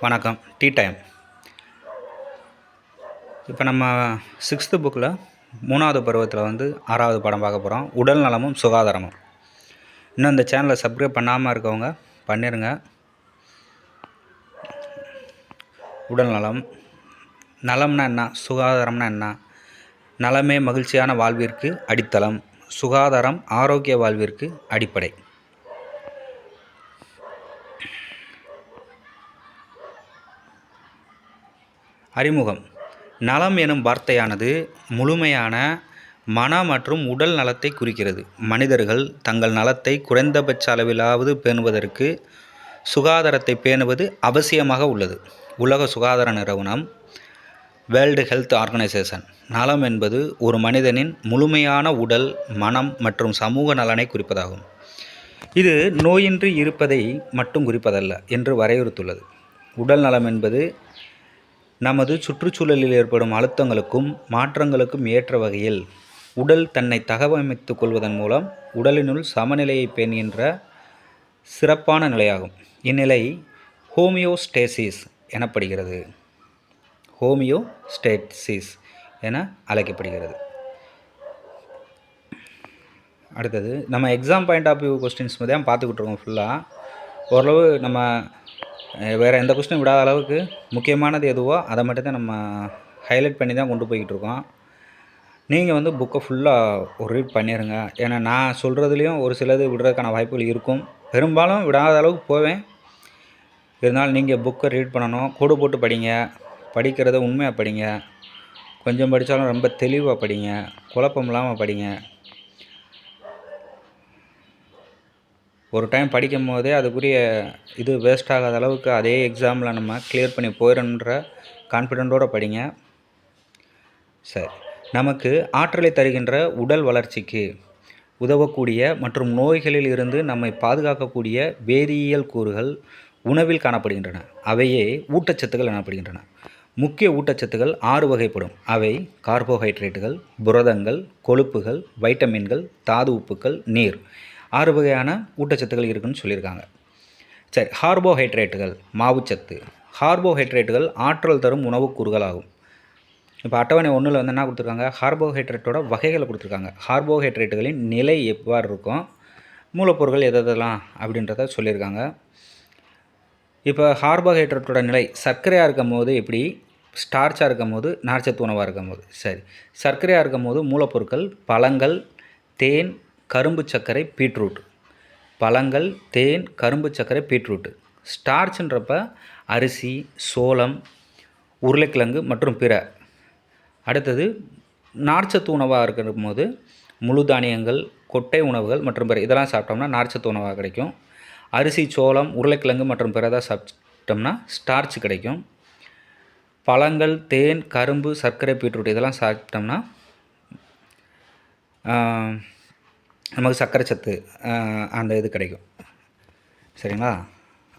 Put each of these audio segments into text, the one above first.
வணக்கம். Tea time. இப்போ நம்ம 6th புக்கில் 3வது பருவத்தில் 6வது பாடம் பார்க்க போகிறோம். உடல் நலமும் சுகாதாரமும். இன்னும் இந்த சேனலை சப்ஸ்கிரைப் பண்ணாமல் இருக்கவங்க பண்ணிடுங்க. உடல் நலம், நலம்னா என்ன, சுகாதாரம்னா என்ன? நலமே மகிழ்ச்சியான வாழ்விற்கு அடித்தளம், சுகாதாரம் ஆரோக்கிய வாழ்விற்கு அடிப்படை. அறிமுகம். நலம் எனும் வார்த்தையானது முழுமையான மன மற்றும் உடல் நலத்தை குறிக்கிறது. மனிதர்கள் தங்கள் நலத்தை குறைந்தபட்ச அளவிலாவது பேணுவதற்கு சுகாதாரத்தை பேணுவது அவசியமாக உள்ளது. உலக சுகாதார நிறுவனம், வேர்ல்டு ஹெல்த் ஆர்கனைசேஷன், நலம் என்பது ஒரு மனிதனின் முழுமையான உடல், மனம் மற்றும் சமூக நலனை குறிப்பதாகும். இது நோயின்றி இருப்பதை மட்டும் குறிப்பதல்ல என்று வரையறுத்துள்ளது. உடல் நலம் என்பது நமது சுற்றுச்சூழலில் ஏற்படும் அழுத்தங்களுக்கும் மாற்றங்களுக்கும் ஏற்ற வகையில் உடல் தன்னை தகவமைத்துக் கொள்வதன் மூலம் உடலினுள் சமநிலையை பேணுகின்ற சிறப்பான நிலையாகும். இந்நிலை ஹோமியோஸ்டேசிஸ் எனப்படுகிறது. ஹோமியோஸ்டேசிஸ் என அழைக்கப்படுகிறது. அடுத்தது நம்ம exam point of view questions தான் பார்த்துக்கிட்டு இருக்கோம். ஃபுல்லாக ஓரளவு நம்ம வேறு எந்த கொஸ்டினும் விடாத அளவுக்கு முக்கியமானது எதுவோ அதை மட்டும் தான் நம்ம ஹைலைட் பண்ணி தான் கொண்டு போய்கிட்டு இருக்கோம். நீங்கள் புக்கை ஃபுல்லாக ஒரு ரீட் பண்ணிடுங்க. ஏன்னா நான் சொல்கிறதுலேயும் ஒரு சிலது விடுறதுக்கான வாய்ப்புகள் இருக்கும். பெரும்பாலும் விடாத அளவுக்கு போவேன். இருந்தாலும் நீங்கள் புக்கை ரீட் பண்ணணும். கோடு போட்டு படிங்க. படிக்கிறத உண்மையாக படிங்க. கொஞ்சம் படித்தாலும் ரொம்ப தெளிவாக படிங்க. குழப்பம் இல்லாமல் படிங்க. ஒரு டைம் படிக்கும் போதே அதுக்குரிய இது வேஸ்ட் ஆகாத அளவுக்கு அதே எக்ஸாமில் நம்ம கிளியர் பண்ணி போயிடணுன்ற கான்ஃபிடென்ட்டோடு படிங்க. சரி, நமக்கு ஆற்றலை தருகின்ற உடல் வளர்ச்சிக்கு உதவக்கூடிய மற்றும் நோய்களில் இருந்து நம்மை பாதுகாக்கக்கூடிய வேதியியல் கூறுகள் உணவில் காணப்படுகின்றன. அவையே ஊட்டச்சத்துக்கள் எனப்படுகின்றன. முக்கிய ஊட்டச்சத்துக்கள் 6 வகைப்படும். அவை கார்போஹைட்ரேட்டுகள், புரதங்கள், கொழுப்புகள், வைட்டமின்கள், தாது உப்புக்கள், நீர். 6 வகையான ஊட்டச்சத்துக்கள் இருக்குதுன்னு சொல்லியிருக்காங்க. சரி, கார்போஹைட்ரேட்டுகள் மாவுச்சத்து. கார்போஹைட்ரேட்டுகள் ஆற்றல் தரும் உணவுக்கூறுகள் ஆகும். இப்போ அட்டவணை 1ல் என்ன கொடுத்துருக்காங்க, கார்போஹைட்ரேட்டோட வகைகளை கொடுத்துருக்காங்க. கார்போஹைட்ரேட்டுகளின் நிலை எவ்வாறு இருக்கும், மூலப்பொருட்கள் எதெல்லாம் அப்படின்றத சொல்லியிருக்காங்க. இப்போ கார்போஹைட்ரேட்டோட நிலை சர்க்கரையாக இருக்கும் போது எப்படி, ஸ்டார்ச்சாக இருக்கும் போது, நார்ச்சத்து உணவாக இருக்கும் போது. சரி, சர்க்கரையாக இருக்கும் போது மூலப்பொருட்கள் பழங்கள், தேன், கரும்பு சர்க்கரை, பீட்ரூட். பழங்கள், தேன், கரும்பு சர்க்கரை, பீட்ரூட்டு. ஸ்டார்ச்ன்றப்ப அரிசி, சோளம், உருளைக்கிழங்கு மற்றும் பிற. அடுத்தது நார்ச்சத்து உணவாக இருக்கிற போது முழு தானியங்கள், கொட்டை உணவுகள் மற்றும் பிற இதெல்லாம் சாப்பிட்டோம்னா நார்ச்சத்து உணவாக கிடைக்கும். அரிசி, சோளம், உருளைக்கிழங்கு மற்றும் பிறதாக சாப்பிட்டோம்னா ஸ்டார்ச் கிடைக்கும். பழங்கள், தேன், கரும்பு, சர்க்கரை, பீட்ரூட் இதெல்லாம் சாப்பிட்டோம்னா நமக்கு சர்க்கரை சத்து அந்த இது கிடைக்கும். சரிங்களா?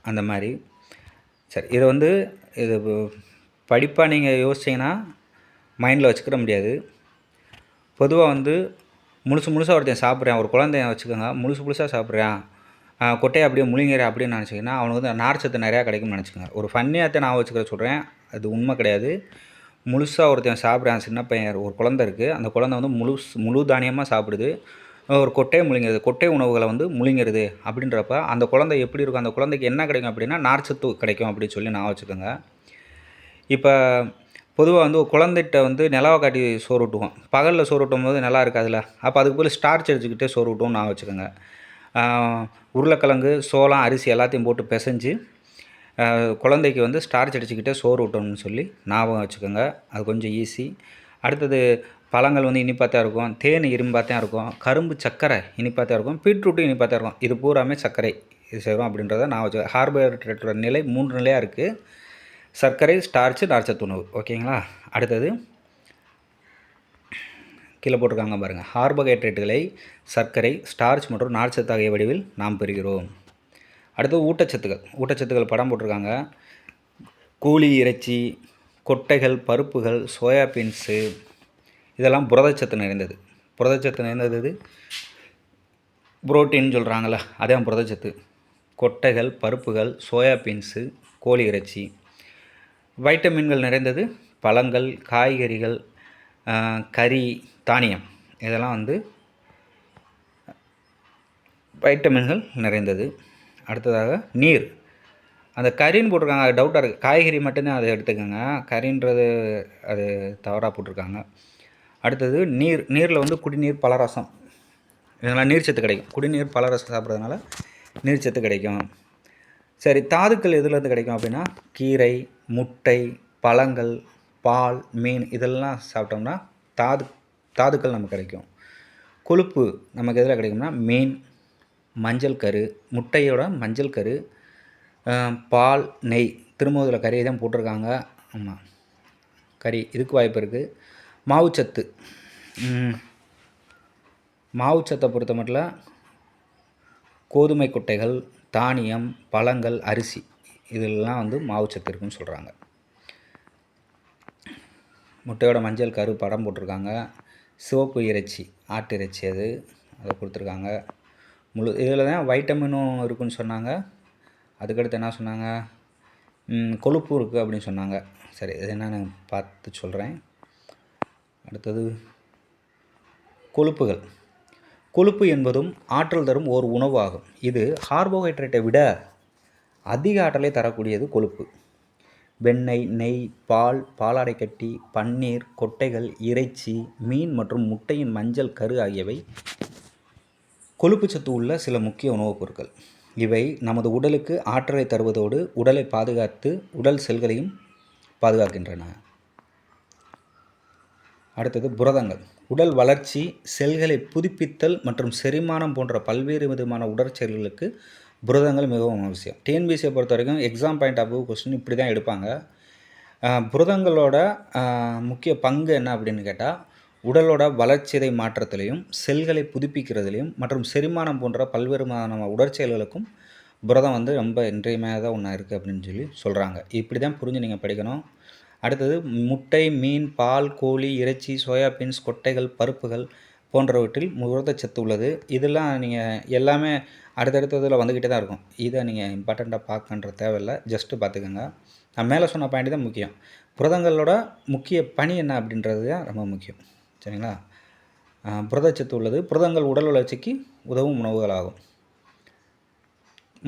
அந்த மாதிரி. சரி, இதை இது படிப்பாக நீங்கள் யோசிச்சிங்கன்னா மைண்டில் வச்சுக்கிற முடியாது. பொதுவாக முழுசாக ஒருத்தன் சாப்பிட்றேன், ஒரு குழந்தைய வச்சுக்கோங்க, முழுசாக சாப்பிட்றேன், கொட்டையை அப்படியே முழுங்கிறேன் அப்படின்னு நினச்சிங்கன்னா அவனுக்கு நார்ச்சத்து நிறையா கிடைக்கும்னு நினச்சிக்கோங்க. ஒரு ஃபன்னியாகத்தை நான் வச்சுக்கிற சொல்கிறேன், அது உண்மை கிடையாது. முழுசாக ஒருத்தன் சாப்பிட்றேன், சின்ன பையன் ஒரு குழந்தை இருக்குது, அந்த குழந்தை முழு தானியமாக சாப்பிடுது, ஒரு கொட்டையை முழுங்கிறது, கொட்டை உணவுகளை முழுங்கிறது அப்படின்றப்ப அந்த குழந்தை எப்படி இருக்கும், அந்த குழந்தைக்கு என்ன கிடைக்கும் அப்படின்னா நார்ச்சத்து கிடைக்கும் அப்படின்னு சொல்லி நான் வச்சுக்கோங்க. இப்போ பொதுவாக ஒரு குழந்தைகிட்ட நிலாவை காட்டி சோறு ஊட்டுவோம். பகலில் சோறு ஊட்டும் போது நல்லா இருக்காதுல்ல, அப்போ அதுக்கு போல் ஸ்டார்ச் அடிச்சுக்கிட்டே சோறு ஊட்டுவோம் நான் வச்சுக்கோங்க. உருளைக்கிழங்கு, சோளம், அரிசி எல்லாத்தையும் போட்டு பிசைஞ்சு குழந்தைக்கு ஸ்டார்ச் அடிச்சுக்கிட்டே சோறு ஊட்டணும்னு சொல்லி ஞாபகம் வச்சுக்கோங்க. அது கொஞ்சம் ஈஸி. அடுத்தது பழங்கள் இனிப்பாக தான் இருக்கும், தேன் இனிப்பாக தான் இருக்கும், கரும்பு சர்க்கரை இனிப்பாக தான் இருக்கும், பீட்ரூட்டும் இனிப்பாக தான் இருக்கும். இது பூராமே சர்க்கரை இது சேரும் அப்படின்றத நான் வச்சு. கார்போஹைட்ரேட்டோட நிலை 3 நிலையாக இருக்குது: சர்க்கரை, ஸ்டார்ச்சு, நார்ச்சத்து உணவு. ஓகேங்களா? அடுத்தது கீழே போட்டிருக்காங்க பாருங்கள். கார்போஹைட்ரேட்டுகளை சர்க்கரை, ஸ்டார்ச் மற்றும் நார்ச்சத்து ஆகிய வடிவில் நாம் பெறுகிறோம். அடுத்தது ஊட்டச்சத்துக்கள் படம் போட்டிருக்காங்க. கோழி இறைச்சி, கொட்டைகள், பருப்புகள், சோயாபீன்ஸு இதெல்லாம் புரதச்சத்து நிறைந்தது. புரதச்சத்து நிறைந்தது புரோட்டீன் சொல்கிறாங்களே, அதே புரதச்சத்து. கொட்டைகள், பருப்புகள், சோயாபீன்ஸு, கோழி இறைச்சி வைட்டமின்கள் நிறைந்தது பழங்கள், காய்கறிகள், கறி, தானியம் இதெல்லாம் வந்து வைட்டமின்கள் நிறைந்தது. அடுத்ததாக நீர். அந்த கறின்னு போட்டிருக்காங்க, அது டவுட்டாக இருக்குது. காய்கறி மட்டும்தான் அதை எடுத்துக்கோங்க, கறின்றது அது தவறாக போட்டிருக்காங்க. அடுத்தது நீர். நீரில் வந்து குடிநீர், பலரசம் இதெல்லாம் நீர்ச்சத்து கிடைக்கும். குடிநீர், பலரசம் சாப்பிட்றதுனால நீர்ச்சத்து கிடைக்கும். சரி, தாதுக்கள் எதுலேருந்து கிடைக்கும் அப்படின்னா கீரை, முட்டை, பழங்கள், பால், மீன் இதெல்லாம் சாப்பிட்டோம்னா தாதுக்கள் நமக்கு கிடைக்கும். கொழுப்பு நமக்கு எதில் கிடைக்கும்னா மீன், மஞ்சள் கரு, முட்டையோட மஞ்சள் கரு, பால், நெய். திரும்ப இதில் கறியை தான் போட்டிருக்காங்க. ஆமாம், கறி இதுக்கு வாய்ப்பு இருக்குது. மாவுச்சத்து. மாவுச்சத்தை பொறுத்த மட்டும் கோதுமை கொட்டைகள், தானியம், பழங்கள், அரிசி இதெல்லாம் வந்து மாவுச்சத்து இருக்குன்னு சொல்கிறாங்க. முட்டையோட மஞ்சள் கரு படம் போட்டிருக்காங்க. சிவப்பு இறைச்சி, ஆட்டு இறைச்சி அதை கொடுத்துருக்காங்க. இதில் தான் வைட்டமினும் இருக்குன்னு சொன்னாங்க. அதுக்கடுத்து என்ன சொன்னாங்க, கொழுப்பு இருக்குது அப்படின்னு சொன்னாங்க. சரி, இது என்னென்னு பார்த்து சொல்கிறேன். அடுத்தது கொழுப்புகள். கொழுப்பு என்பதும் ஆற்றல் தரும் ஓர் உணவு ஆகும். இது கார்போஹைட்ரேட்டை விட அதிக ஆற்றலை தரக்கூடியது கொழுப்பு. வெண்ணெய், நெய், பால், பாலாடை கட்டி, பன்னீர், கொட்டைகள், இறைச்சி, மீன் மற்றும் முட்டையின் மஞ்சள் கரு ஆகியவை கொழுப்புச்சத்து உள்ள சில முக்கிய உணவுப் பொருட்கள். இவை நமது உடலுக்கு ஆற்றலை தருவதோடு உடலை பாதுகாத்து உடல் செல்களையும் பாதுகாக்கின்றன. அடுத்தது புரதங்கள். உடல் வளர்ச்சி, செல்களை புதுப்பித்தல் மற்றும் செரிமானம் போன்ற பல்வேறு விதமான உடற்செயல்களுக்கு புரதங்கள் மிகவும் அவசியம். டிஎன்பிசியை பொறுத்த வரைக்கும் exam point of view question இப்படி தான் எடுப்பாங்க. புரதங்களோட முக்கிய பங்கு என்ன அப்படின்னு கேட்டால், உடலோட வளர்ச்சிதை மாற்றத்திலையும் செல்களை புதுப்பிக்கிறதுலையும் மற்றும் செரிமானம் போன்ற பல்வேறு விதமான உடற்செயல்களுக்கும் புரதம் வந்து ரொம்ப இன்றியமையாத ஒன்றா இருக்குது அப்படின்னு சொல்லி சொல்கிறாங்க. இப்படி தான் புரிஞ்சு நீங்கள் படிக்கணும். அடுத்தது முட்டை, மீன், பால், கோழி, இறைச்சி, சோயாபீன்ஸ், கொட்டைகள், பருப்புகள் போன்றவற்றில் புரதச்சத்து உள்ளது. இதெல்லாம் நீங்கள் எல்லாமே அடுத்தடுத்ததில் வந்துக்கிட்டே தான் இருக்கும். இதை நீங்கள் இம்பார்ட்டண்ட்டாக பார்க்கன்ற தேவையில்லை, ஜஸ்ட்டு பார்த்துக்கோங்க. நான் மேலே சொன்ன பாயிண்ட் தான் முக்கியம். புரதங்களோட முக்கிய பணி என்ன அப்படின்றது தான் ரொம்ப முக்கியம். சரிங்களா? புரதச்சத்து உள்ளது. புரதங்கள் உடல் வளர்ச்சிக்கு உதவும் உணவுகளாகும்.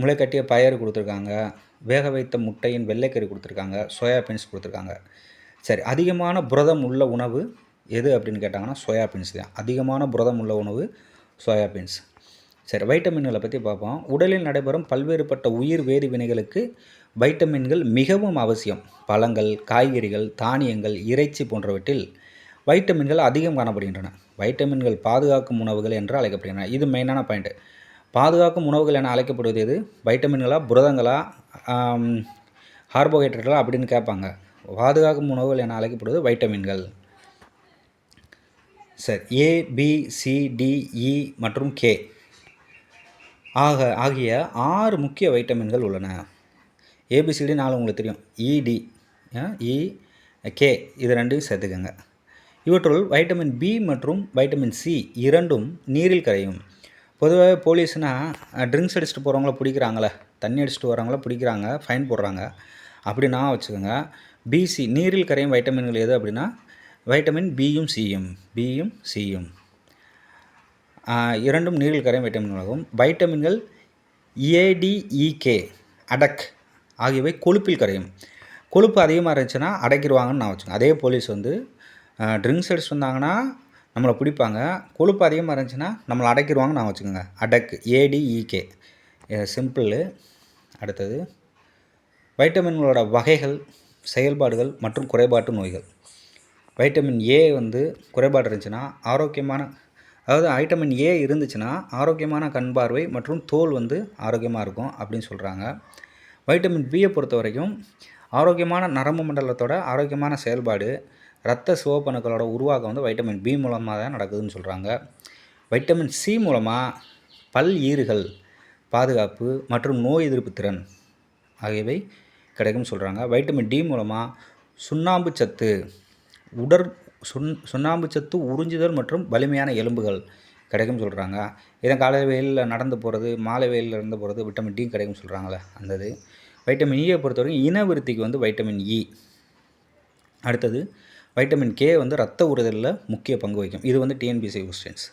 முளைக்கட்டிய பயறு கொடுத்துருக்காங்க, வேக வைத்த முட்டையின் வெள்ளைக்கறி கொடுத்துருக்காங்க, சோயாபீன்ஸ் கொடுத்துருக்காங்க. சரி, அதிகமான புரதம் உள்ள உணவு எது அப்படின்னு கேட்டாங்கன்னா சோயாபீன்ஸ் தான். அதிகமான புரதம் உள்ள உணவு சோயாபீன்ஸ். சரி, வைட்டமின்களை பற்றி பார்ப்போம். உடலில் நடைபெறும் பல்வேறுபட்ட உயிர் வேதி வினைகளுக்கு வைட்டமின்கள் மிகவும் அவசியம். பழங்கள், காய்கறிகள், தானியங்கள், இறைச்சி போன்றவற்றில் வைட்டமின்கள் அதிகம் காணப்படுகின்றன. வைட்டமின்கள் பாதுகாக்கும் உணவுகள் என்று அழைக்கப்படுகின்றன. இது மெயினான பாயிண்ட்டு. பாதுகாக்கும் உணவுகள் என அழைக்கப்படுவது எது? வைட்டமின்களா, புரதங்களா, கார்போஹைட்ரேட்டா அப்படின்னு கேட்பாங்க. பாதுகாக்கும் உணவுகள் என அழைக்கப்படுவது வைட்டமின்கள். சரி, ஏ, பி, சி, டி, இ மற்றும் கே ஆகிய 6 முக்கிய வைட்டமின்கள் உள்ளன. ஏபிசிடி 4 உங்களுக்கு தெரியும். இடி, இ, கே இது ரெண்டையும் சேர்த்துக்கோங்க. இவற்றுள் வைட்டமின் பி மற்றும் வைட்டமின் சி இரண்டும் நீரில் கரையும். பொதுவாக போலீஸ்னால் ட்ரிங்க்ஸ் அடிச்சுட்டு போகிறவங்கள பிடிக்கிறாங்களே, தண்ணி அடிச்சுட்டு வரவங்கள பிடிக்கிறாங்க, ஃபைன் போடுறாங்க. அப்படின்னா வச்சுக்கோங்க. பிசி நீரில் கரையும் வைட்டமின்கள் எது அப்படின்னா வைட்டமின் பியும் சியும் இரண்டும் நீரில் கரையும் வைட்டமின்களாகும். வைட்டமின்கள் ஏடிஇகே, அடக் ஆகியவை கொழுப்பில் கரையும். கொழுப்பு அதிகமாக இருந்துச்சுன்னா அடைக்கிடுவாங்கன்னு நான் வச்சுக்கோங்க. அதே போலீஸ் வந்து ட்ரிங்க்ஸ் அடிச்சுட்டு வந்தாங்கன்னா நம்மளை பிடிப்பாங்க, கொழுப்பு அதிகமாக இருந்துச்சுன்னா நம்மளை அடைக்கிடுவாங்கன்னு நான் வச்சுக்கோங்க. அடக், ஏடிஇகே, சிம்பிள். அடுத்தது வைட்டமின்களோட வகைகள், செயல்பாடுகள் மற்றும் குறைபாட்டு நோய்கள். வைட்டமின் ஏ வந்து குறைபாடு இருந்துச்சுன்னா வைட்டமின் ஏ இருந்துச்சுன்னா ஆரோக்கியமான கண் பார்வை மற்றும் தோல் வந்து ஆரோக்கியமாக இருக்கும் அப்படின்னு சொல்கிறாங்க. வைட்டமின் பியை பொறுத்த வரைக்கும் ஆரோக்கியமான நரம்பு மண்டலத்தோட ஆரோக்கியமான செயல்பாடு, இரத்த சிவப்பணுக்களோட உருவாக்கம் வந்து வைட்டமின் பி மூலமாக தான் நடக்குதுன்னு சொல்கிறாங்க. வைட்டமின் சி மூலமாக பல் ஈறுகள் பாதுகாப்பு மற்றும் நோய் எதிர்ப்பு திறன் ஆகியவை கிடைக்கும்னு சொல்கிறாங்க. வைட்டமின் டி மூலமாக சுண்ணாம்பு சத்து உறிஞ்சுதல் மற்றும் வலிமையான எலும்புகள் கிடைக்கும்னு சொல்கிறாங்க. இதை காலை வெயிலில் நடந்து போகிறது, மாலை வெயிலில் நடந்து போகிறது விட்டமின் டி கிடைக்கும்னு சொல்கிறாங்களே அந்த இது. வைட்டமின் ஈயை பொறுத்த வரைக்கும் இனவிருத்திக்கு வந்து வைட்டமின் இ அடுத்தது வைட்டமின் கே வந்து ரத்த ஊறுதலில் முக்கிய பங்கு வகிக்கும். இது வந்து டிஎன்பிஎஸ்சி கொஸ்டின்ஸ்.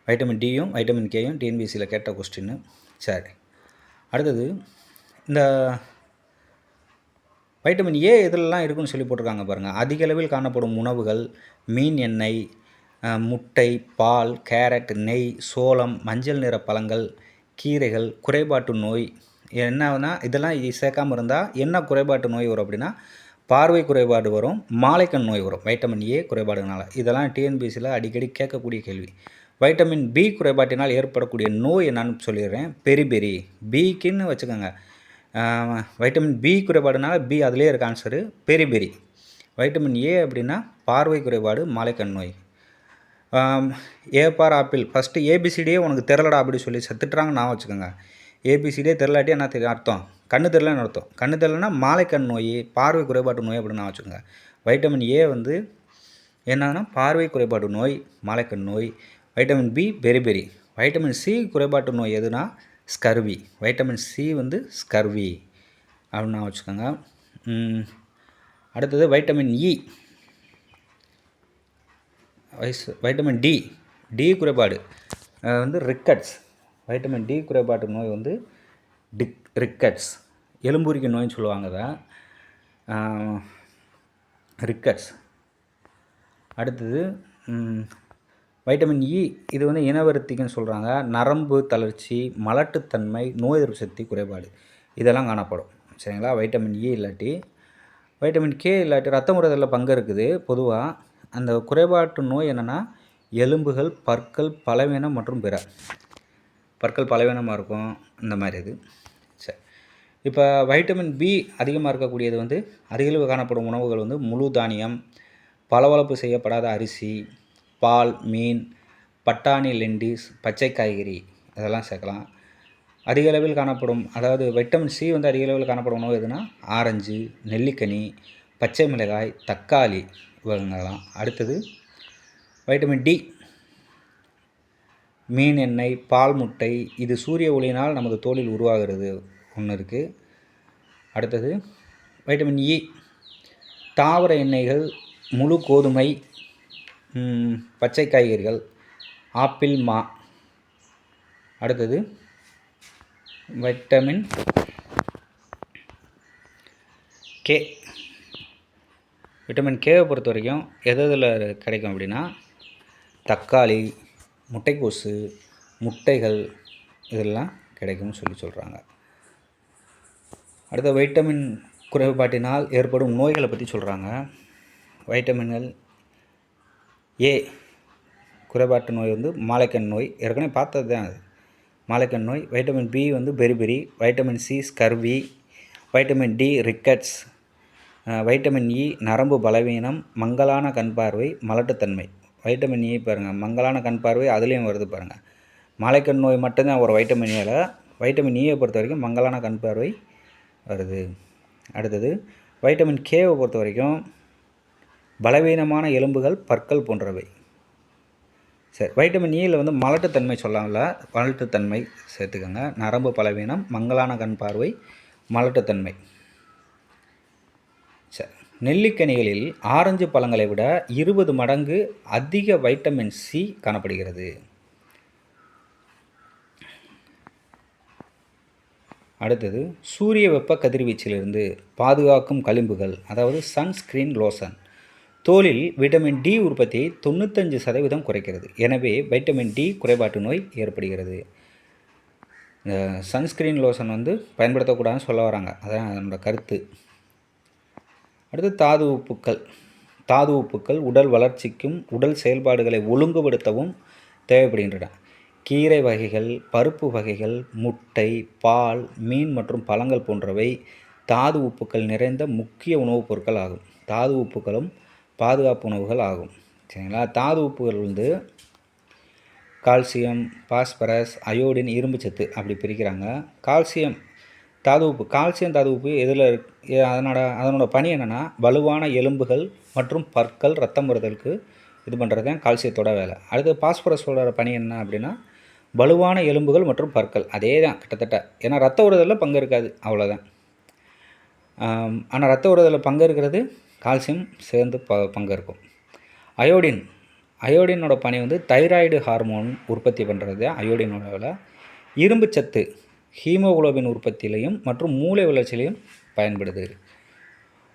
வைட்டமின் டியும் வைட்டமின் கேயும் டிஎன்பிஎஸ்சியில் கேட்ட கொஸ்டின்னு. சரி, அடுத்தது இந்த வைட்டமின் ஏ எதுலலாம் இருக்குன்னு சொல்லி போட்டிருக்காங்க பாருங்கள். அதிக அளவில் காணப்படும் உணவுகள் மீன் எண்ணெய், முட்டை, பால், கேரட், நெய், சோளம், மஞ்சள் நிற பழங்கள், கீரைகள். குறைபாட்டு நோய் என்னன்னா இதெல்லாம் சேர்க்காமல் இருந்தால் என்ன குறைபாட்டு நோய் வரும் அப்படின்னா பார்வை குறைபாடு வரும், மாலைக்கண் நோய் வரும் வைட்டமின் ஏ குறைபாடுனால. இதெல்லாம் டிஎன்பிஎஸ்சியில் அடிக்கடி கேட்கக்கூடிய கேள்வி. வைட்டமின் பி குறைபாட்டினால் ஏற்படக்கூடிய நோய் என்னன்னு சொல்லிடுறேன். பெரிபெரி பிக்குன்னு வச்சுக்கோங்க. வைட்டமின் பி குறைபாடுனால பி அதிலே இருக்க ஆன்சரு பெரிபெரி. வைட்டமின் ஏ அப்படின்னா பார்வை குறைபாடு, மாலைக்கண் நோய். ஏ பார் ஆப்பிள் ஃபஸ்ட்டு ஏபிசிடியே உனக்கு தெரிலடா அப்படி சொல்லி திட்டுறாங்கன்னு நான் வச்சுக்கோங்க. ஏபிசிடியே தெரிலாட்டி என்ன தெரியும் அர்த்தம்? கண்ணு தெரிலன்னு அர்த்தம். கண்ணு தெரிலன்னா மாலைக்கண் நோய், பார்வை குறைபாடு நோய் அப்படின்னு நான் வச்சுக்கோங்க. வைட்டமின் ஏ வந்து என்னன்னா பார்வை குறைபாடு நோய், மாலைக்கண் நோய். Vitamin B beriberi. Vitamin C குறைபாட்டு நோய் எதுனா ஸ்கர்வி. வைட்டமின் சி வந்து ஸ்கர்வி அப்படின்னு நான் வச்சுக்கோங்க. அடுத்தது வைட்டமின் இ. வைட்டமின் டி குறைபாடு வந்து ரிக்கட்ஸ். வைட்டமின் டி குறைபாட்டு நோய் வந்து ரிக்கட்ஸ், எலும்புரிக்க நோயின்னு சொல்லுவாங்க தான், ரிக்கட்ஸ். அடுத்தது வைட்டமின் இ, இது வந்து இனவருத்திக்குன்னு சொல்கிறாங்க. நரம்பு தளர்ச்சி, மலட்டுத்தன்மை, நோய் எதிர்ப்பு சக்தி குறைபாடு இதெல்லாம் காணப்படும். சரிங்களா? வைட்டமின் இ இல்லாட்டி. வைட்டமின் கே இல்லாட்டி ரத்த ஊறுதலில் பங்கு இருக்குது. பொதுவாக அந்த குறைபாட்டு நோய் என்னென்னா எலும்புகள், பற்கள் பலவீனம் மற்றும் பிற. பற்கள் பலவீனமாக இருக்கும் இந்த மாதிரி இது. சரி, இப்போ வைட்டமின் பி அதிகமாக இருக்கக்கூடியது வந்து அதிகளவு காணப்படும் உணவுகள் வந்து முழு தானியம், பளபளப்பு செய்யப்படாத அரிசி, பால், மீன், பட்டாணி, லெண்டிஸ், பச்சை காய்கறி இதெல்லாம் சேர்க்கலாம். அதிக அளவில் காணப்படும், அதாவது வைட்டமின் சி வந்து அதிக அளவில் காணப்படும் உணவு எதுனா ஆரஞ்சு, நெல்லிக்கனி, பச்சை மிளகாய், தக்காளி இவங்கெல்லாம். அடுத்தது வைட்டமின் டி, மீன் எண்ணெய், பால், முட்டை. இது சூரிய ஒளியினால் நமது தோலில் உருவாகிறது ஒன்று இருக்குது. அடுத்தது வைட்டமின் இ, தாவர எண்ணெய்கள், முழு கோதுமை, பச்சை காய்கறிகள், ஆப்பிள், மா. அடுத்தது வைட்டமின் கே. வைட்டமின் கேவை பொறுத்த வரைக்கும் எதில் கிடைக்கும் அப்படின்னா தக்காளி, முட்டைக்கோசு, முட்டைகள் இதெல்லாம் கிடைக்கும்னு சொல்கிறாங்க. அடுத்த வைட்டமின் குறைபாட்டினால் ஏற்படும் நோய்களை பற்றி சொல்கிறாங்க. வைட்டமின்கள் ஏ குறைபாட்டு நோய் வந்து மாலைக்கண் நோய், ஏற்கனவே பார்த்தது தான் அது, மாலைக்கண் நோய். வைட்டமின் பி வந்து beriberi. Vitamin C scurvy. Vitamin D rickets. Vitamin E நரம்பு பலவீனம், மங்கலான கண் பார்வை, மலட்டுத்தன்மை. வைட்டமின் இ பாருங்கள், மங்கலான கண் பார்வை அதுலேயும் வருது பாருங்கள். மாலைக்கண் நோய் மட்டும்தான் ஒரு வைட்டமின் ஏல, வைட்டமின் இயை பொறுத்த வரைக்கும் மங்கலான கண் பார்வை வருது. அடுத்தது வைட்டமின் கேவை பொறுத்த வரைக்கும் பலவீனமான எலும்புகள், பற்கள் போன்றவை. சரி, வைட்டமின் இயில் வந்து மலட்டுத்தன்மை சொல்லலாம்ல, மலட்டுத்தன்மை சேர்த்துக்கோங்க. நரம்பு பலவீனம், மங்கலான கண் பார்வை, மலட்டுத்தன்மை. சரி, நெல்லிக்கனிகளில் ஆரஞ்சு பழங்களை விட 20 மடங்கு அதிக வைட்டமின் சி காணப்படுகிறது. அடுத்தது சூரிய வெப்ப கதிர்வீச்சிலிருந்து பாதுகாக்கும் களிம்புகள், அதாவது சன்ஸ்கிரீன் லோஷன் தோலில் வைட்டமின் டி உற்பத்தியை 95% குறைக்கிறது. எனவே வைட்டமின் டி குறைபாட்டு நோய் ஏற்படுகிறது. இந்த சன்ஸ்கிரீன் லோஷன் வந்து பயன்படுத்தக்கூடாதுன்னு சொல்ல வராங்க, அதான் அதனோட கருத்து. அடுத்து தாது உப்புக்கள். தாது உப்புக்கள் உடல் வளர்ச்சிக்கும் உடல் செயல்பாடுகளை ஒழுங்குபடுத்தவும் தேவைப்படுகின்றன. கீரை வகைகள், பருப்பு வகைகள், முட்டை, பால், மீன் மற்றும் பழங்கள் போன்றவை தாது உப்புக்கள் நிறைந்த முக்கிய உணவுப் பொருட்கள் ஆகும். தாது உப்புக்களும் பாதுகாப்பு உணவுகள் ஆகும். சரிங்களா? தாது உப்புகள் வந்து கால்சியம், பாஸ்பரஸ், அயோடின், இரும்பு சத்து அப்படி பிரிக்கிறாங்க. கால்சியம் தாது உப்பு, கால்சியம் தாது உப்பு எதில் அதனோட பணி என்னென்னா வலுவான எலும்புகள் மற்றும் பற்கள், ரத்தம் வருதலுக்கு இது பண்ணுறது தான் கால்சியத்தோட வேலை. அடுத்து பாஸ்பரஸோட பணி என்ன அப்படின்னா வலுவான எலும்புகள் மற்றும் பற்கள், அதே தான் கிட்டத்தட்ட. ஏன்னா ரத்த ஊறுதலில் பங்கு இருக்காது, அவ்வளோதான். ஆனால் ரத்த ஊறுதலில் பங்கு இருக்கிறது கால்சியம் சேர்ந்து பங்கேற்கும். அயோடினோட பணி வந்து தைராய்டு ஹார்மோன் உற்பத்தி பண்ணுறது அயோடினோட வேலை. இரும்பு சத்து ஹீமோகுளோபின் உற்பத்தியிலையும் மற்றும் மூளை வளர்ச்சியிலையும் பயன்படுது.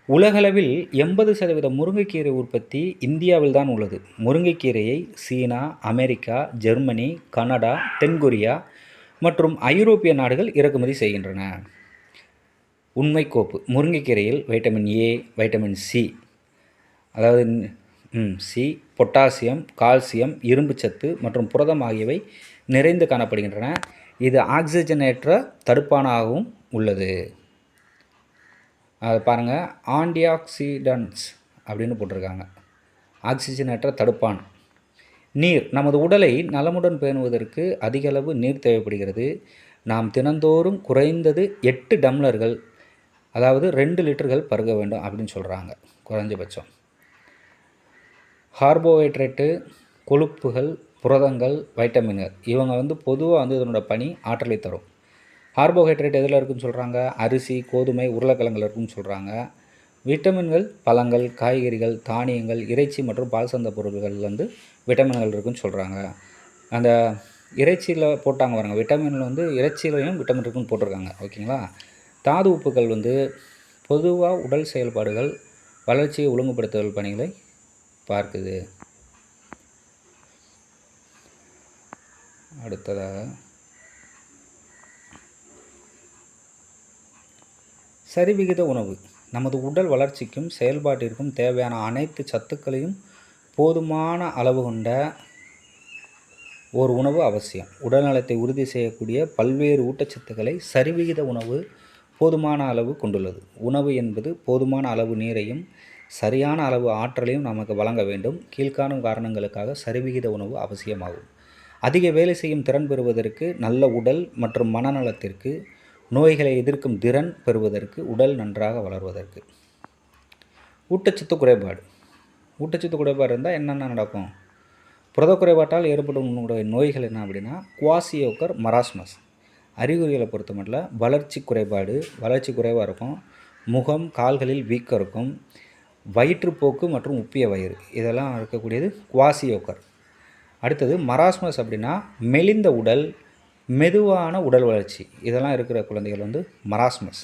உலகளவில் 80% முருங்கைக்கீரை உற்பத்தி இந்தியாவில் தான் உள்ளது. முருங்கைக்கீரையை சீனா, அமெரிக்கா, ஜெர்மனி, கனடா, தென்கொரியா மற்றும் ஐரோப்பிய நாடுகள் இறக்குமதி செய்கின்றன. உண்மைக்கோப்பு: முருங்கைக்கீரையில் வைட்டமின் ஏ, வைட்டமின் சி, அதாவது சி, பொட்டாசியம், கால்சியம், இரும்பு சத்து மற்றும் புரதம் ஆகியவை நிறைந்து காணப்படுகின்றன. இது ஆக்சிஜனேற்ற தடுப்பானாகவும் உள்ளது. அதை பாருங்கள், ஆன்டிஆக்சிடன்ட்ஸ் அப்படின்னு போட்டிருக்காங்க. ஆக்சிஜனேற்ற தடுப்பான். நீர்: நமது உடலை நலமுடன் பேணுவதற்கு அதிகளவு நீர் தேவைப்படுகிறது. நாம் தினந்தோறும் குறைந்தது 8 டம்ளர்கள், அதாவது 2 லிட்டர்கள் பருக வேண்டும் அப்படின்னு சொல்கிறாங்க குறைஞ்சபட்சம். கார்போஹைட்ரேட்டு, கொழுப்புகள், புரதங்கள், வைட்டமின்கள் இவங்க வந்து பொதுவாக வந்து இதனோட பணி ஆற்றலை தரும். கார்போஹைட்ரேட் எதில் இருக்குதுன்னு சொல்கிறாங்க? அரிசி, கோதுமை, உருளைக்கிழங்குல இருக்குதுன்னு சொல்கிறாங்க. விட்டமின்கள் பழங்கள், காய்கறிகள், தானியங்கள், இறைச்சி மற்றும் பால் சார்ந்த பொருட்கள் வந்து விட்டமின்கள் இருக்குதுன்னு சொல்கிறாங்க. அந்த இறைச்சியில் போட்டாங்க பாருங்க, விட்டமின் வந்து இறைச்சியிலையும் விட்டமின் இருக்குன்னு போட்டிருக்காங்க. ஓகேங்களா? தாது உப்புகள் வந்து பொதுவாக உடல் செயல்பாடுகள், வளர்ச்சியை ஒழுங்குபடுத்துதல் பணிகளை பார்க்குது. அடுத்ததாக சரிவிகித உணவு. நமது உடல் வளர்ச்சிக்கும் செயல்பாட்டிற்கும் தேவையான அனைத்து சத்துக்களையும் போதுமான அளவு கொண்ட ஒரு உணவு அவசியம். உடல்நலத்தை உறுதி செய்யக்கூடிய பல்வேறு ஊட்டச்சத்துக்களை சரிவிகித உணவு போதுமான அளவு கொண்டுள்ளது. உணவு என்பது போதுமான அளவு நீரையும் சரியான அளவு ஆற்றலையும் நமக்கு வழங்க வேண்டும். கீழ்காணும் காரணங்களுக்காக சரிவிகித உணவு அவசியமாகும். அதிக வேலை செய்யும் திறன் பெறுவதற்கு, நல்ல உடல் மற்றும் மனநலத்திற்கு, நோய்களை எதிர்க்கும் திறன் பெறுவதற்கு, உடல் நன்றாக வளர்வதற்கு. ஊட்டச்சத்து குறைபாடு. ஊட்டச்சத்து குறைபாடு இருந்தால் என்னென்ன நடக்கும்? புரத குறைபாட்டால் ஏற்படும் நோய்கள் என்ன அப்படின்னா குவாசியோக்கர், மராஸ்மஸ். அறிகுறிகளை பொறுத்த மட்டும் வளர்ச்சி குறைவாக இருக்கும். முகம், கால்களில் வீக்கம் இருக்கும். வயிற்றுப்போக்கு மற்றும் உப்பிய வயிறு இதெல்லாம் இருக்கக்கூடியது குவாசியோக்கர். அடுத்தது மராஸ்மஸ் அப்படின்னா மெலிந்த உடல், மெதுவான உடல் வளர்ச்சி இதெல்லாம் இருக்கிற குழந்தைகள் வந்து மராஸ்மஸ்.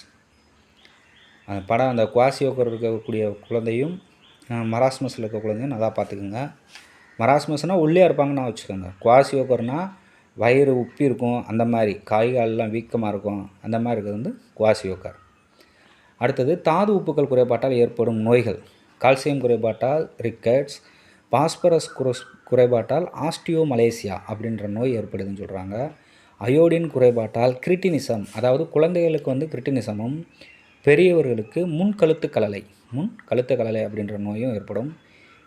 அந்த படம் அந்த குவாசியோக்கர் இருக்கக்கூடிய குழந்தையும் மராஸ்மஸில் இருக்க குழந்தையும் நல்லா பார்த்துக்குங்க. மராஸ்மஸ்னால் ஒல்லியாக இருப்பாங்கன்னு வச்சுக்கோங்க. குவாசியோக்கர்னால் வயிறு உப்பி இருக்கும், அந்த மாதிரி காய்காலெலாம் வீக்கமாக இருக்கும், அந்த மாதிரி இருக்கிறது வந்து குவாசியோக்கர். அடுத்தது தாது உப்புக்கள் குறைபாட்டால் ஏற்படும் நோய்கள். கால்சியம் குறைபாட்டால் ரிக்கெட்ஸ், பாஸ்பரஸ் குறைபாட்டால் ஆஸ்டியோமலேசியா அப்படின்ற நோய் ஏற்படுதுன்னு சொல்கிறாங்க. அயோடின் குறைபாட்டால் கிரிட்டினிசம், அதாவது குழந்தைகளுக்கு வந்து கிரிட்டினிசமும், பெரியவர்களுக்கு முன்கழுத்து கலலை அப்படின்ற நோயும் ஏற்படும்.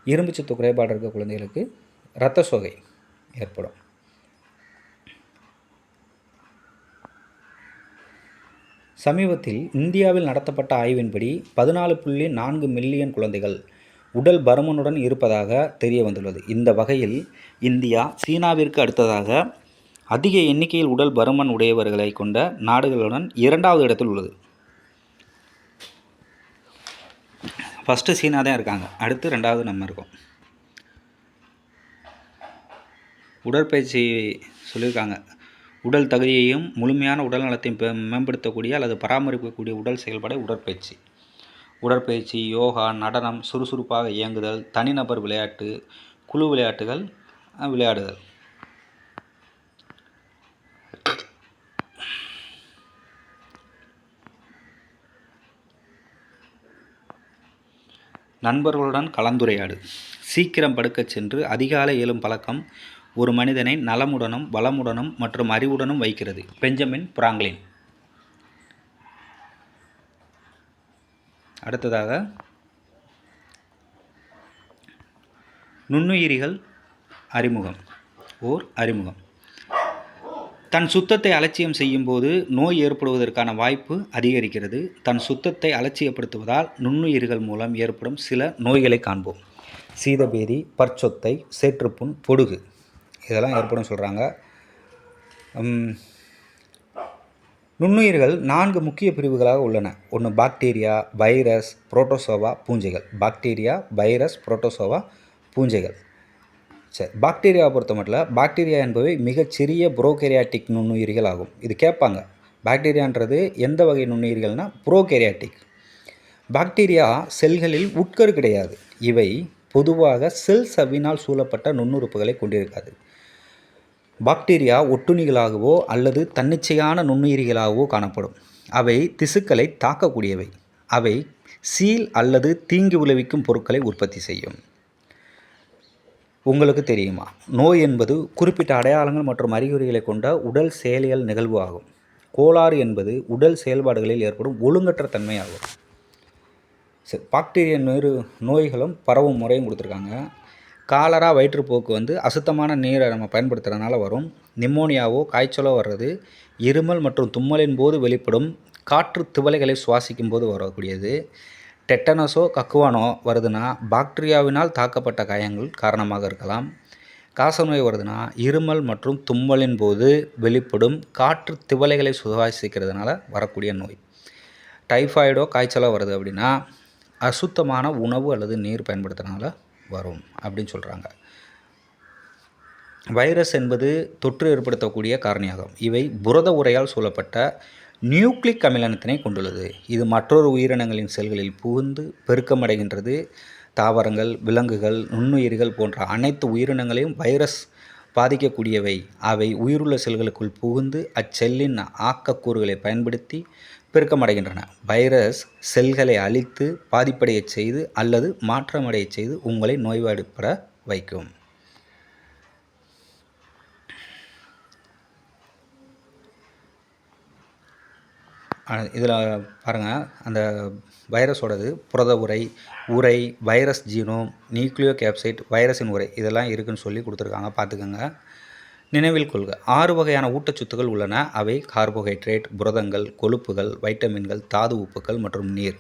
இரும்புச்சத்து குறைபாடு இருக்க குழந்தைகளுக்கு இரத்த சோகை ஏற்படும். சமீபத்தில் இந்தியாவில் நடத்தப்பட்ட ஆய்வின்படி 14.4 மில்லியன் குழந்தைகள் உடல் பருமனுடன் இருப்பதாக தெரிய வந்துள்ளது. இந்த வகையில் இந்தியா சீனாவிற்கு அடுத்ததாக அதிக எண்ணிக்கையில் உடல் பருமன் உடையவர்களை கொண்ட நாடுகளுடன் 2வது இடத்தில் உள்ளது. ஃபஸ்ட்டு சீனா தான் இருக்காங்க, அடுத்து 2வது நம்ம இருக்கோம். உடற்பயிற்சி சொல்லியிருக்காங்க. உடல் தகுதியையும் முழுமையான உடல் நலத்தையும் மேம்படுத்தக்கூடிய அல்லது பராமரிக்கக்கூடிய உடல் செயல்பாடு உடற்பயிற்சி, யோகா, நடனம், சுறுசுறுப்பாக இயங்குதல், தனிநபர் விளையாட்டு, குழு விளையாட்டுகள் விளையாடுதல். நண்பர்களுடன் கலந்துரையாடு. சீக்கிரம் படுக்கச் சென்று அதிகாலை எழும் பழக்கம் ஒரு மனிதனை நலமுடனும் வளமுடனும் மற்றும் அறிவுடனும் வைக்கிறது. Benjamin Franklin. அடுத்ததாக நுண்ணுயிரிகள் அறிமுகம். தன் சுத்தத்தை அலட்சியம் செய்யும் போது நோய் ஏற்படுவதற்கான வாய்ப்பு அதிகரிக்கிறது. தன் சுத்தத்தை அலட்சியப்படுத்துவதால் நுண்ணுயிர்கள் மூலம் ஏற்படும் சில நோய்களை காண்போம். சீதபேதி, பற்சொத்தை, சேற்றுப்புண், பொடுகு இதெல்லாம் ஏற்படும் சொல்கிறாங்க. நுண்ணுயிர்கள் 4 முக்கிய பிரிவுகளாக உள்ளன. ஒன்று பாக்டீரியா, வைரஸ், புரோட்டோசோவா, பூஞ்சைகள். பாக்டீரியா, வைரஸ், புரோட்டோசோவா, பூஞ்சைகள். சரி, பாக்டீரியாவை பொறுத்த மட்டும் பாக்டீரியா என்பவை மிகச்சிறிய புரோகேரியாட்டிக் நுண்ணுயிரிகள் ஆகும். இது கேட்பாங்க. பாக்டீரியான்றது எந்த வகை நுண்ணுயிரிகள்னால் புரோகேரியாட்டிக். பாக்டீரியா செல்களில் உட்கரு கிடையாது. இவை பொதுவாக செல் சவ்வினால் சூழப்பட்ட நுண்ணுறுப்புகளை கொண்டிருக்காது. பாக்டீரியா ஒட்டுண்ணிகளாகவோ அல்லது தன்னிச்சையான நுண்ணுயிரிகளாகவோ காணப்படும். அவை திசுக்களை தாக்கக்கூடியவை. அவை சீல் அல்லது தீங்கு விளைவிக்கும் பொருட்களை உற்பத்தி செய்யும். உங்களுக்கு தெரியுமா, நோய் என்பது குறிப்பிட்ட அடையாளங்கள் மற்றும் அறிகுறிகளை கொண்ட உடல் செயலியல் நிகழ்வு ஆகும். கோளாறு என்பது உடல் செயல்பாடுகளில் ஏற்படும் ஒழுங்கற்ற தன்மை ஆகும். சரி, பாக்டீரியா நோய்களும் பரவும் முறையும் கொடுத்துருக்காங்க. காலரா வயிற்றுப்போக்கு அசுத்தமான நீரை நம்ம பயன்படுத்துகிறதுனால வரும். நிமோனியாவோ காய்ச்சலோ வர்றது இருமல் மற்றும் தும்மலின் போது வெளிப்படும் காற்று திவலைகளை சுவாசிக்கும் போது வரக்கூடியது. டெட்டனஸோ கக்குவானோ வருதுன்னா பாக்டீரியாவினால் தாக்கப்பட்ட காயங்கள் காரணமாக இருக்கலாம். காசநோய் வருதுன்னா இருமல் மற்றும் தும்மலின் போது வெளிப்படும் காற்று திவலைகளை சுவாசிக்கிறதுனால வரக்கூடிய நோய். டைஃபாய்டோ காய்ச்சலோ வருது அப்படின்னா அசுத்தமான உணவு அல்லது நீர் பயன்படுத்துறதுனால வரும் அப்படின்னு சொல்கிறாங்க. வைரஸ் என்பது தொற்று ஏற்படுத்தக்கூடிய காரணியாகும். இவை புரத உரையால் சூழப்பட்ட நியூக்ளிக் அமிலத்தினை கொண்டுள்ளது. இது மற்றொரு உயிரினங்களின் செல்களில் புகுந்து பெருக்கமடைகின்றது. தாவரங்கள், விலங்குகள், நுண்ணுயிர்கள் போன்ற அனைத்து உயிரினங்களையும் வைரஸ் பாதிக்கக்கூடியவை. அவை உயிருள்ள செல்களுக்குள் புகுந்து அச்செல்லின் ஆக்கக்கூறுகளை பயன்படுத்தி பெருக்கமடைகின்றன. வைரஸ் செல்களை அழித்து பாதிப்படைய செய்து அல்லது மாற்றமடைய செய்து உங்களை நோய்வாய்ப்பட வைக்கும். இதில் பாருங்கள், அந்த வைரஸோடது புரத உரை, வைரஸ் ஜீனோம், நியூக்ளியோ கேப்சைட், வைரஸின் உரை இதெல்லாம் இருக்குதுன்னு சொல்லி கொடுத்துருக்காங்க. பார்த்துக்கோங்க. நினைவில் கொள்க, 6 வகையான ஊட்டச்சத்துக்கள் உள்ளன. அவை கார்போஹைட்ரேட், புரதங்கள், கொழுப்புகள், வைட்டமின்கள், தாது உப்புக்கள் மற்றும் நீர்.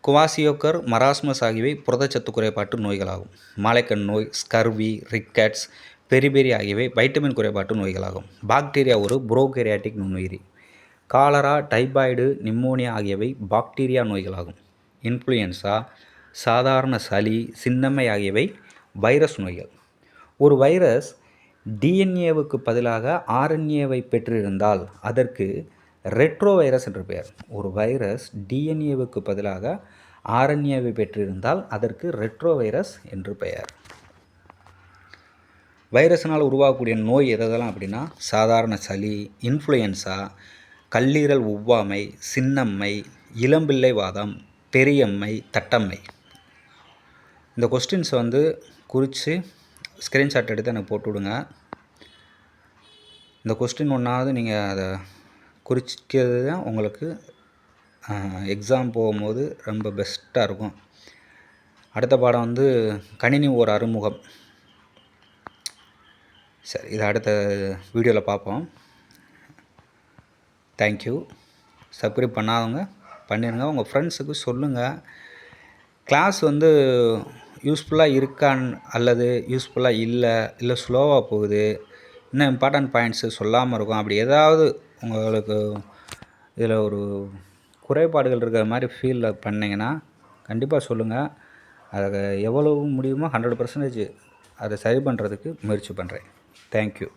குவாசியோக்கர், மராஸ்மஸ் ஆகியவை புரதச்சத்து குறைபாட்டு நோய்களாகும். மாலைக்கண் நோய், ஸ்கர்வி, ரிக்கெட்ஸ், பெரிபெரி ஆகியவை வைட்டமின் குறைபாட்டு நோய்களாகும். பாக்டீரியா ஒரு புரோகேரியாட்டிக் நுண்ணுயிரி. காலரா, டைபாய்டு, நிமோனியா ஆகியவை பாக்டீரியா நோய்களாகும். இன்ஃப்ளூயன்சா, சாதாரண சளி, சின்னம்மை ஆகியவை வைரஸ் நோய்கள். ஒரு வைரஸ் டிஎன்ஏவுக்கு பதிலாக ஆர்என்ஏவை பெற்றிருந்தால் அதற்கு ரெட்ரோ வைரஸ் என்று பெயர். ஒரு வைரஸ் டிஎன்ஏவுக்கு பதிலாக ஆர்என்ஏவை பெற்றிருந்தால் அதற்கு ரெட்ரோ வைரஸ் என்று பெயர். வைரஸினால் உருவாகக்கூடிய நோய் எதெல்லாம் அப்படின்னா சாதாரண சளி, இன்ஃப்ளூயன்சா, கல்லீரல் ஒவ்வாமை, சின்னம்மை, இளம்பிள்ளை வாதம், பெரியம்மை, தட்டம்மை. இந்த கொஸ்டின்ஸை குறித்து ஸ்க்ரீன்ஷாட் எடுத்து எனக்கு போட்டு விடுங்க. இந்த கொஸ்டின் ஒன்றாவது நீங்கள் அதை குறிக்கிறது தான் உங்களுக்கு எக்ஸாம் போகும்போது ரொம்ப பெஸ்ட்டாக இருக்கும். அடுத்த பாடம் கணினி ஓர் அறிமுகம். சரி, இதை அடுத்த வீடியோவில் பார்ப்போம். தேங்க்யூ. சப்ஸ்கிரைப் பண்ணாதவங்க பண்ணிடுங்க. உங்கள் ஃப்ரெண்ட்ஸுக்கு சொல்லுங்கள். கிளாஸ் யூஸ்ஃபுல்லாக இருக்கான் அல்லது யூஸ்ஃபுல்லாக இல்லை ஸ்லோவாக போகுது, இன்னும் இம்பார்ட்டன்ட் பாயிண்ட்ஸு சொல்லாமல் இருக்கும், அப்படி ஏதாவது உங்களுக்கு இதில் ஒரு குறைபாடுகள் இருக்கிற மாதிரி ஃபீல் பண்ணிங்கன்னா கண்டிப்பாக சொல்லுங்கள். அதை எவ்வளவு முடியுமோ 100% அதை சரி பண்ணுறதுக்கு முயற்சி பண்ணுறேன். தேங்க்யூ.